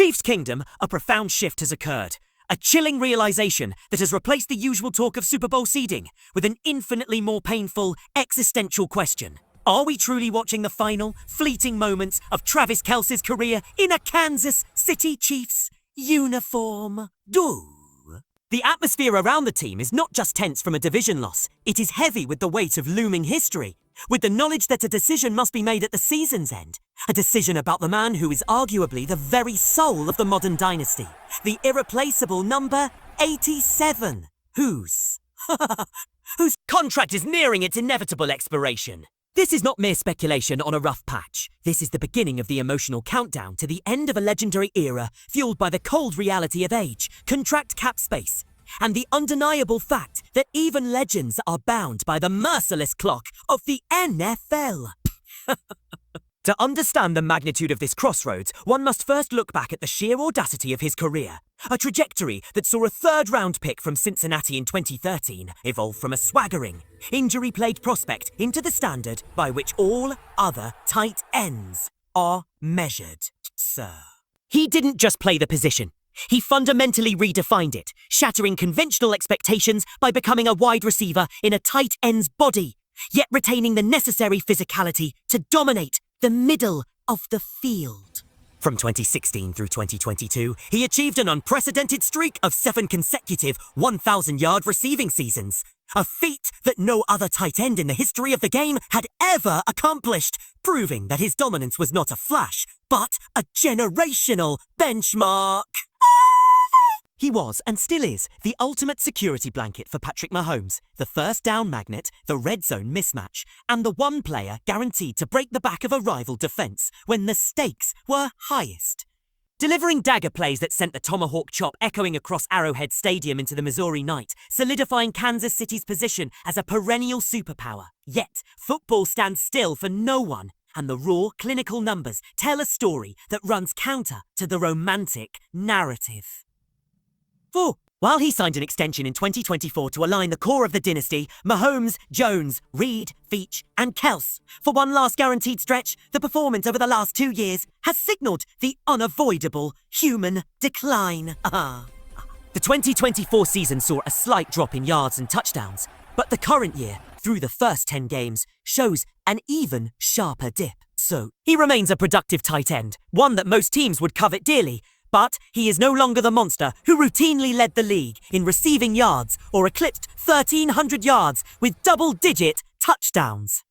Chiefs Kingdom, a profound shift has occurred. A chilling realization that has replaced the usual talk of Super Bowl seeding with an infinitely more painful, existential question. Are we truly watching the final, fleeting moments of Travis Kelce's career in a Kansas City Chiefs uniform? The atmosphere around the team is not just tense from a division loss, it is heavy with the weight of looming history, with the knowledge that a decision must be made at the season's end. A decision about the man who is arguably the very soul of the modern dynasty, the irreplaceable number 87, whose contract is nearing its inevitable expiration. This is not mere speculation on a rough patch. This is the beginning of the emotional countdown to the end of a legendary era fueled by the cold reality of age, contract cap space, and the undeniable fact that even legends are bound by the merciless clock of the NFL. To understand the magnitude of this crossroads, one must first look back at the sheer audacity of his career. A trajectory that saw a third-round pick from Cincinnati in 2013 evolve from a swaggering, injury-plagued prospect into the standard by which all other tight ends are measured, sir. He didn't just play the position. He fundamentally redefined it, shattering conventional expectations by becoming a wide receiver in a tight end's body, yet retaining the necessary physicality to dominate the middle of the field. From 2016 through 2022, he achieved an unprecedented streak of 7 consecutive 1,000-yard receiving seasons, a feat that no other tight end in the history of the game had ever accomplished, proving that his dominance was not a flash, but a generational benchmark. He was, and still is, the ultimate security blanket for Patrick Mahomes, the first down magnet, the red zone mismatch, and the one player guaranteed to break the back of a rival defense when the stakes were highest. Delivering dagger plays that sent the tomahawk chop echoing across Arrowhead Stadium into the Missouri night, solidifying Kansas City's position as a perennial superpower. Yet, football stands still for no one, and the raw, clinical numbers tell a story that runs counter to the romantic narrative. While he signed an extension in 2024 to align the core of the dynasty, Mahomes, Jones, Reed, Veach, and Kelce, for one last guaranteed stretch, the performance over the last 2 years has signaled the unavoidable human decline. The 2024 season saw a slight drop in yards and touchdowns, but the current year, through the first 10 games, shows an even sharper dip. So, he remains a productive tight end, one that most teams would covet dearly, but he is no longer the monster who routinely led the league in receiving yards or eclipsed 1,300 yards with double-digit touchdowns.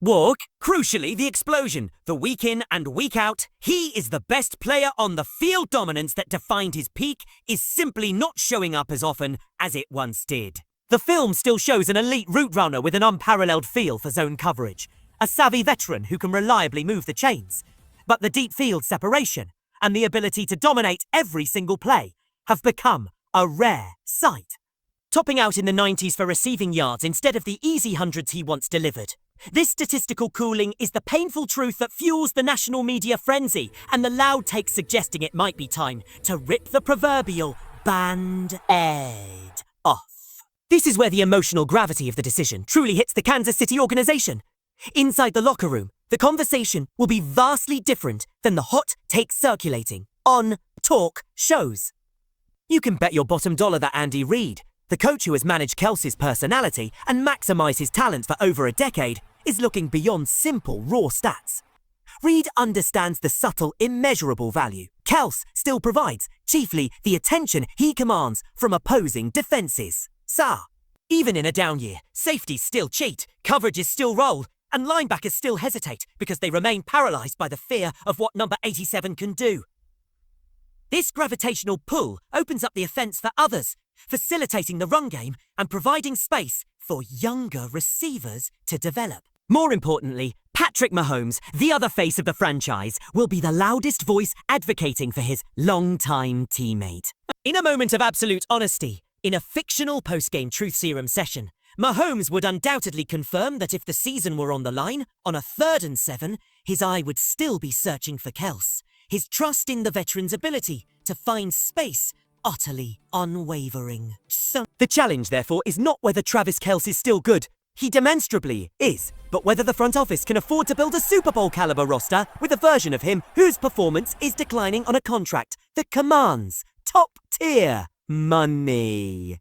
Crucially, the explosion, the week in and week out, he is the best player on the field. Dominance that defined his peak is simply not showing up as often as it once did. The film still shows an elite route runner with an unparalleled feel for zone coverage, a savvy veteran who can reliably move the chains, but the deep field separation and the ability to dominate every single play have become a rare sight. Topping out in the 90s for receiving yards instead of the easy hundreds he once delivered. This statistical cooling is the painful truth that fuels the national media frenzy and the loud takes suggesting it might be time to rip the proverbial Band-Aid off. This is where the emotional gravity of the decision truly hits the Kansas City organization. Inside the locker room, the conversation will be vastly different than the hot takes circulating on talk shows. You can bet your bottom dollar that Andy Reid, the coach who has managed Kelce's personality and maximized his talent for over a decade, is looking beyond simple raw stats. Reid understands the subtle, immeasurable value Kelce still provides, chiefly the attention he commands from opposing defenses. Even in a down year, safeties still cheat, coverage is still roll, and linebackers still hesitate because they remain paralyzed by the fear of what number 87 can do. This gravitational pull opens up the offense for others, facilitating the run game and providing space for younger receivers to develop. More importantly, Patrick Mahomes, the other face of the franchise, will be the loudest voice advocating for his longtime teammate. In a moment of absolute honesty, in a fictional post-game truth serum session, Mahomes would undoubtedly confirm that if the season were on the line, on a 3rd and 7, his eye would still be searching for Kelce, his trust in the veteran's ability to find space utterly unwavering. The challenge, therefore, is not whether Travis Kelce is still good. He demonstrably is, but whether the front office can afford to build a Super Bowl caliber roster with a version of him whose performance is declining on a contract that commands top-tier money.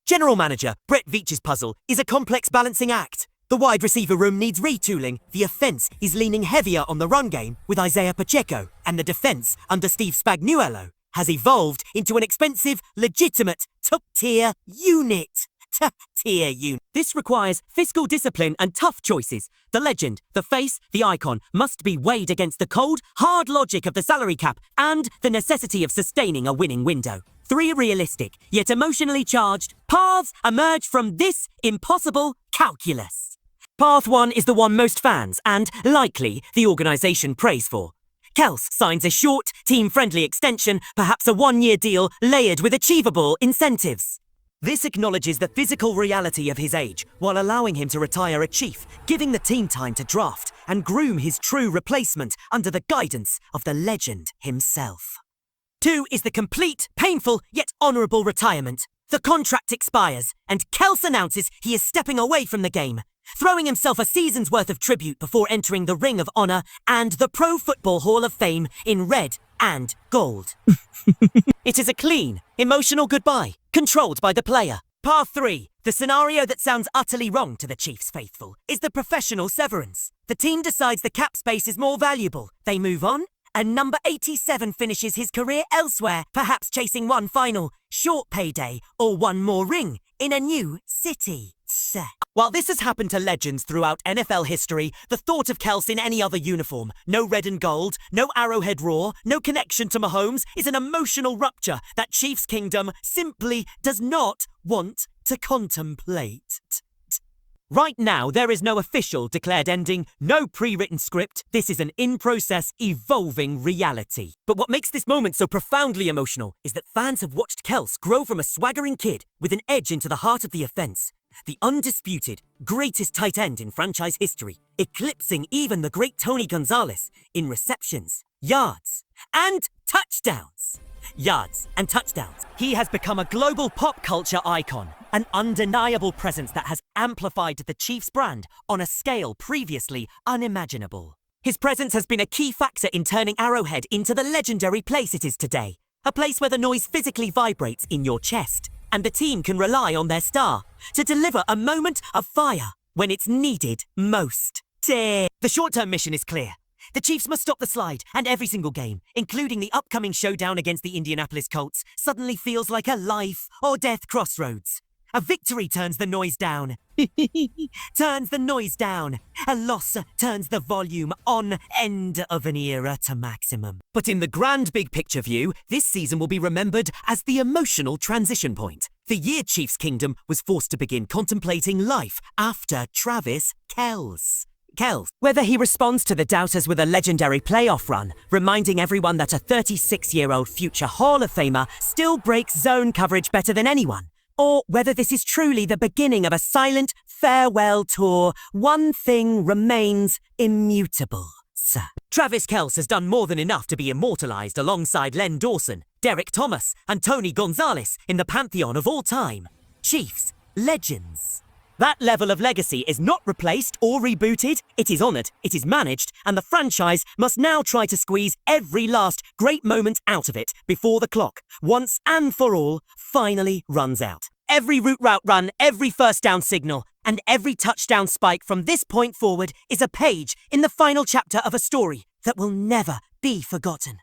General Manager Brett Veach's puzzle is a complex balancing act. The wide receiver room needs retooling, the offense is leaning heavier on the run game with Isaiah Pacheco, and the defense under Steve Spagnuolo has evolved into an expensive, legitimate, top-tier unit. Top-tier unit. This requires fiscal discipline and tough choices. The legend, the face, the icon must be weighed against the cold, hard logic of the salary cap and the necessity of sustaining a winning window. 3 realistic, yet emotionally charged, paths emerge from this impossible calculus. Path 1 is the one most fans and, likely, the organisation prays for. Kelce signs a short, team-friendly extension, perhaps a 1-year deal layered with achievable incentives. This acknowledges the physical reality of his age, while allowing him to retire a chief, giving the team time to draft and groom his true replacement under the guidance of the legend himself. 2 is the complete, painful, yet honourable retirement. The contract expires, and Kelce announces he is stepping away from the game, throwing himself a season's worth of tribute before entering the Ring of Honor and the Pro Football Hall of Fame in red and gold. It is a clean, emotional goodbye, controlled by the player. Path 3, the scenario that sounds utterly wrong to the Chiefs faithful, is the professional severance. The team decides the cap space is more valuable. They move on, and number 87 finishes his career elsewhere, perhaps chasing one final, short payday or one more ring in a new city. While this has happened to legends throughout NFL history, the thought of Kelce in any other uniform, no red and gold, no Arrowhead Roar, no connection to Mahomes, is an emotional rupture that Chiefs Kingdom simply does not want to contemplate. Right now, there is no official declared ending, no pre-written script. This is an in-process, evolving reality. But what makes this moment so profoundly emotional is that fans have watched Kelce grow from a swaggering kid with an edge into the heart of the offense. The undisputed greatest tight end in franchise history, eclipsing even the great Tony Gonzalez in receptions, yards, and touchdowns. Yards and touchdowns. He has become a global pop culture icon, an undeniable presence that has amplified the Chiefs brand on a scale previously unimaginable. His presence has been a key factor in turning Arrowhead into the legendary place it is today, a place where the noise physically vibrates in your chest, and the team can rely on their star to deliver a moment of fire when it's needed most. The short-term mission is clear. The Chiefs must stop the slide, and every single game, including the upcoming showdown against the Indianapolis Colts, suddenly feels like a life or death crossroads. A victory turns the noise down. Turns the noise down. A loss turns the volume on. End of an era to maximum. But in the grand big picture view, this season will be remembered as the emotional transition point. The year Chiefs Kingdom was forced to begin contemplating life after Travis Kelce. Whether he responds to the doubters with a legendary playoff run, reminding everyone that a 36-year-old future Hall of Famer still breaks zone coverage better than anyone, or whether this is truly the beginning of a silent farewell tour, one thing remains immutable, sir. Travis Kelce has done more than enough to be immortalized alongside Len Dawson, Derek Thomas, and Tony Gonzalez in the pantheon of all time. Chiefs, legends. That level of legacy is not replaced or rebooted, it is honoured, it is managed, and the franchise must now try to squeeze every last great moment out of it before the clock, once and for all, finally runs out. Every route run, every first down signal, and every touchdown spike from this point forward is a page in the final chapter of a story that will never be forgotten.